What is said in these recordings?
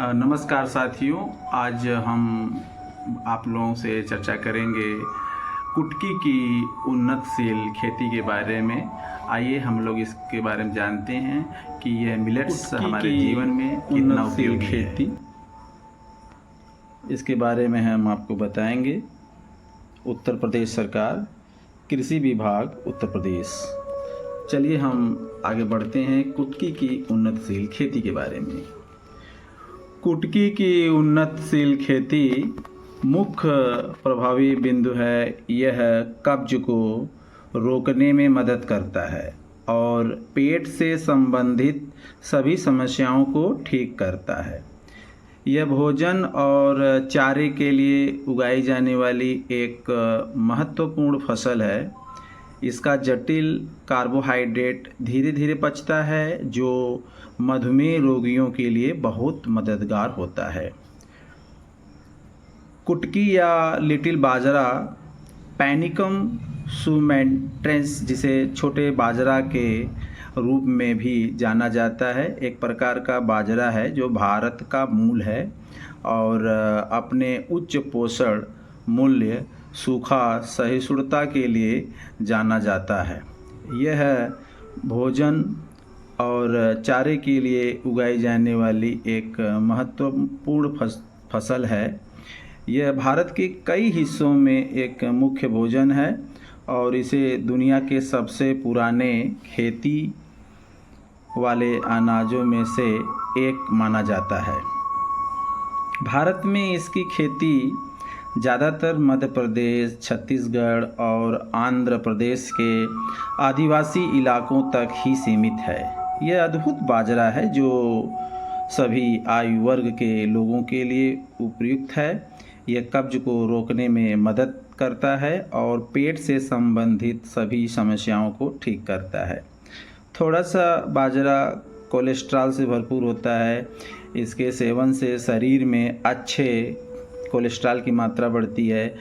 नमस्कार साथियों, आज हम आप लोगों से चर्चा करेंगे कुटकी की उन्नतशील खेती के बारे में। आइए हम लोग इसके बारे में जानते हैं कि यह मिलेट्स हमारे जीवन में कितना उपयोगी खेती है। इसके बारे में हम आपको बताएंगे। उत्तर प्रदेश सरकार, कृषि विभाग उत्तर प्रदेश। चलिए हम आगे बढ़ते हैं कुटकी की उन्नतशील खेती के बारे में। कुटकी की उन्नतशील खेती मुख्य प्रभावी बिंदु है। यह कब्ज को रोकने में मदद करता है और पेट से संबंधित सभी समस्याओं को ठीक करता है। यह भोजन और चारे के लिए उगाई जाने वाली एक महत्वपूर्ण फसल है। इसका जटिल कार्बोहाइड्रेट धीरे धीरे पचता है, जो मधुमेह रोगियों के लिए बहुत मददगार होता है। कुटकी या लिटिल बाजरा, पैनिकम सुमेंट्रेंस, जिसे छोटे बाजरा के रूप में भी जाना जाता है, एक प्रकार का बाजरा है जो भारत का मूल है और अपने उच्च पोषण मूल्य, सूखा सहिष्णुता के लिए जाना जाता है। यह भोजन और चारे के लिए उगाई जाने वाली एक महत्वपूर्ण फसल है। यह भारत के कई हिस्सों में एक मुख्य भोजन है और इसे दुनिया के सबसे पुराने खेती वाले अनाजों में से एक माना जाता है। भारत में इसकी खेती ज़्यादातर मध्य प्रदेश, छत्तीसगढ़ और आंध्र प्रदेश के आदिवासी इलाकों तक ही सीमित है। यह अद्भुत बाजरा है जो सभी आयु वर्ग के लोगों के लिए उपयुक्त है। यह कब्ज को रोकने में मदद करता है और पेट से संबंधित सभी समस्याओं को ठीक करता है। थोड़ा सा बाजरा कोलेस्ट्रॉल से भरपूर होता है। इसके सेवन से शरीर में अच्छे कोलेस्ट्रॉल की मात्रा बढ़ती है।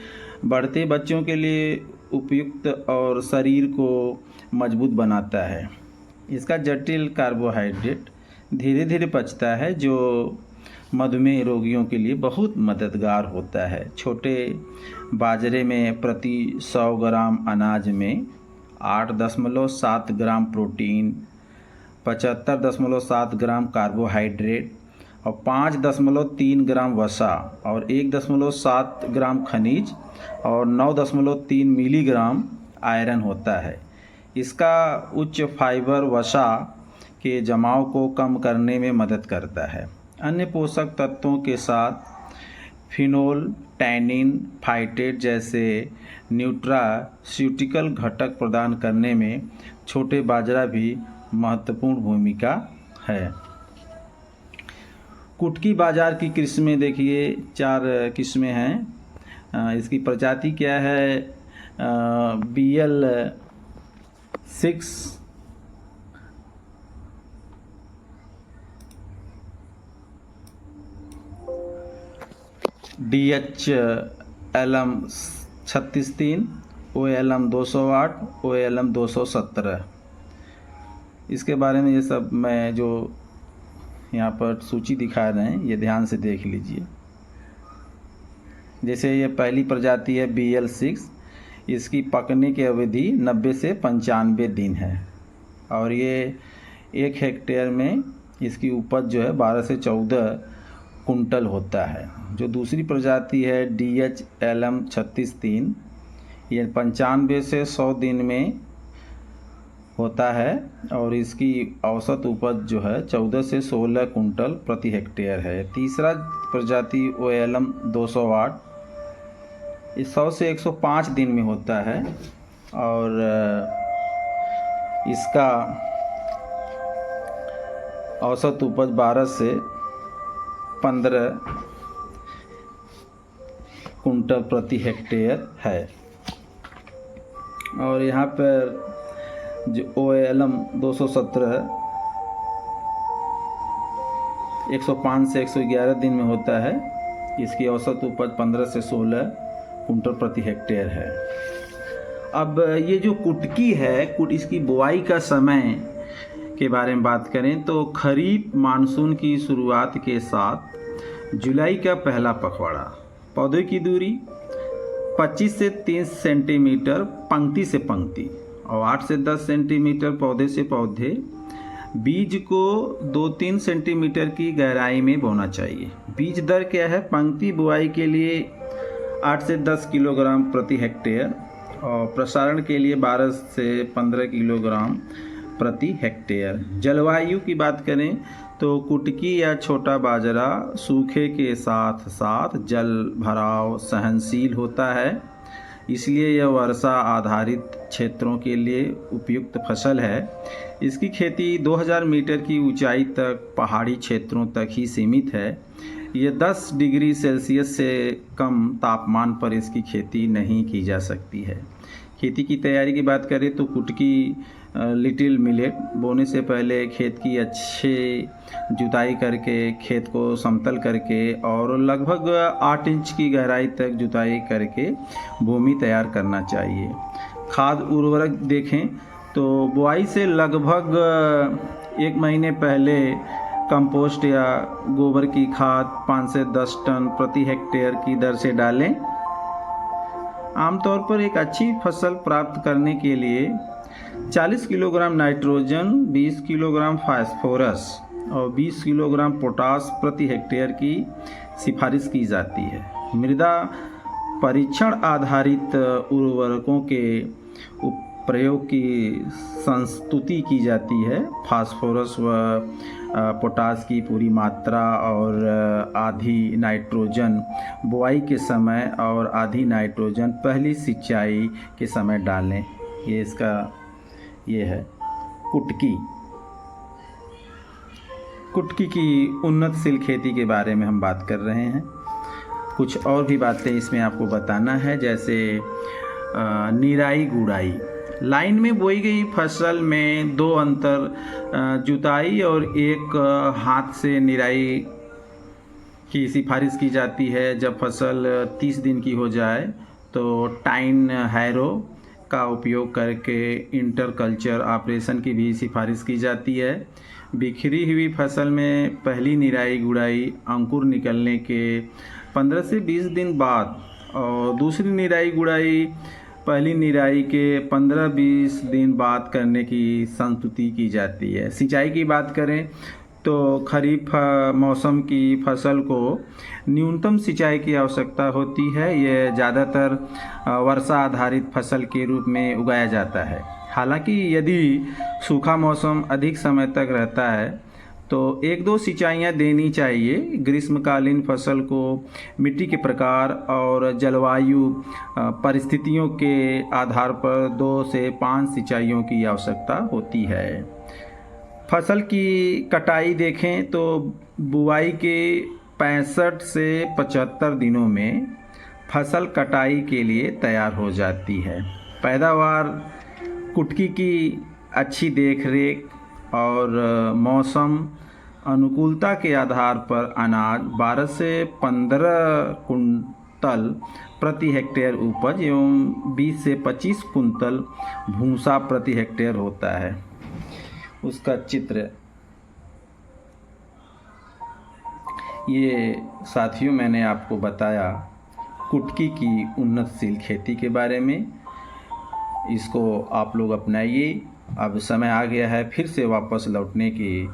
बढ़ते बच्चों के लिए उपयुक्त और शरीर को मजबूत बनाता है। इसका जटिल कार्बोहाइड्रेट धीरे धीरे पचता है, जो मधुमेह रोगियों के लिए बहुत मददगार होता है। छोटे बाजरे में प्रति 100 ग्राम अनाज में 8.7 ग्राम प्रोटीन, 75.7 ग्राम कार्बोहाइड्रेट और 5.3 ग्राम वसा और 1.7 ग्राम खनिज और 9.3 मिलीग्राम आयरन होता है। इसका उच्च फाइबर वसा के जमाव को कम करने में मदद करता है। अन्य पोषक तत्वों के साथ फिनोल, टैनिन, फाइटेट जैसे न्यूट्रास्यूटिकल घटक प्रदान करने में छोटे बाजरा भी महत्वपूर्ण भूमिका है। कुटकी बाजार की किस्में देखिए, 4 किस्में हैं। इसकी प्रजाति क्या है? BL6, DHLM 36-3, OLM 208, OLM 217। इसके बारे में ये सब मैं जो यहाँ पर सूची दिखा रहे हैं, ये ध्यान से देख लीजिए। जैसे ये पहली प्रजाति है BL6, इसकी पकने की अवधि 90 से 95 दिन है और ये 1 हेक्टेयर में इसकी उपज जो है 12 से 14 कुंटल होता है। जो दूसरी प्रजाति है DHLM 36-3, ये 95 से 100 दिन में होता है और इसकी औसत उपज जो है 14 से 16 कुंटल प्रति हेक्टेयर है। तीसरा प्रजाति OLM 208, ये 100 से 105 दिन में होता है और इसका औसत उपज 12 से 15 कुंटल प्रति हेक्टेयर है। और यहाँ पर जो OLM 217 105 से 111 दिन में होता है। इसकी औसत उपज 15 से 16 कुंटल प्रति हेक्टेयर है। अब ये जो कुटकी है, इसकी बुआई का समय के बारे में बात करें तो खरीफ मानसून की शुरुआत के साथ जुलाई का पहला पखवाड़ा। पौधे की दूरी 25 से 30 सेंटीमीटर पंक्ति से पंक्ति और 8 से 10 सेंटीमीटर पौधे से पौधे। बीज को 2-3 सेंटीमीटर की गहराई में बोना चाहिए। बीज दर क्या है? पंक्ति बुआई के लिए 8 से 10 किलोग्राम प्रति हेक्टेयर और प्रसारण के लिए 12 से 15 किलोग्राम प्रति हेक्टेयर। जलवायु की बात करें तो कुटकी या छोटा बाजरा सूखे के साथ साथ जल भराव सहनशील होता है, इसलिए यह वर्षा आधारित क्षेत्रों के लिए उपयुक्त फसल है। इसकी खेती 2000 मीटर की ऊंचाई तक पहाड़ी क्षेत्रों तक ही सीमित है। यह 10 डिग्री सेल्सियस से कम तापमान पर इसकी खेती नहीं की जा सकती है। खेती की तैयारी की बात करें तो कुटकी लिटिल मिलेट बोने से पहले खेत की अच्छे जुताई करके खेत को समतल करके और लगभग 8 इंच की गहराई तक जुताई करके भूमि तैयार करना चाहिए। खाद उर्वरक देखें तो बुआई से लगभग 1 महीने पहले कंपोस्ट या गोबर की खाद 5 से 10 टन प्रति हेक्टेयर की दर से डालें। आमतौर पर एक अच्छी फसल प्राप्त करने के लिए 40 किलोग्राम नाइट्रोजन, 20 किलोग्राम फास्फोरस और 20 किलोग्राम पोटास प्रति हेक्टेयर की सिफारिश की जाती है। मृदा परीक्षण आधारित उर्वरकों के प्रयोग की संस्तुति की जाती है। फास्फोरस व पोटास की पूरी मात्रा और आधी नाइट्रोजन बुआई के समय और आधी नाइट्रोजन पहली सिंचाई के समय डालें। ये है कुटकी की उन्नतशील खेती के बारे में हम बात कर रहे हैं। कुछ और भी बातें इसमें आपको बताना है, जैसे निराई गुड़ाई। लाइन में बोई गई फसल में 2 अंतर जुताई और 1 हाथ से निराई की सिफारिश की जाती है। जब फसल 30 दिन की हो जाए तो टाइन हैरो का उपयोग करके इंटरकल्चर ऑपरेशन की भी सिफारिश की जाती है। बिखरी हुई फसल में पहली निराई गुड़ाई अंकुर निकलने के 15 से 20 दिन बाद और दूसरी निराई गुड़ाई पहली निराई के 15-20 दिन बाद करने की संस्तुति की जाती है। सिंचाई की बात करें तो खरीफ मौसम की फसल को न्यूनतम सिंचाई की आवश्यकता होती है। यह ज़्यादातर वर्षा आधारित फसल के रूप में उगाया जाता है। हालांकि यदि सूखा मौसम अधिक समय तक रहता है तो 1-2 सिंचाइयाँ देनी चाहिए। ग्रीष्मकालीन फसल को मिट्टी के प्रकार और जलवायु परिस्थितियों के आधार पर 2 से 5 सिंचाइयों की आवश्यकता होती है। फसल की कटाई देखें तो बुआई के 65 से 75 दिनों में फसल कटाई के लिए तैयार हो जाती है। पैदावार कुटकी की अच्छी देखरेख और मौसम अनुकूलता के आधार पर अनाज 12 से 15 कुंतल प्रति हेक्टेयर उपज एवं 20 से 25 कुंतल भूसा प्रति हेक्टेयर होता है। उसका चित्र ये साथियों मैंने आपको बताया कुटकी की उन्नतशील खेती के बारे में। इसको आप लोग अपनाइए। अब समय आ गया है फिर से वापस लौटने की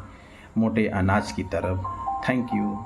मोटे अनाज की तरफ। Thank you.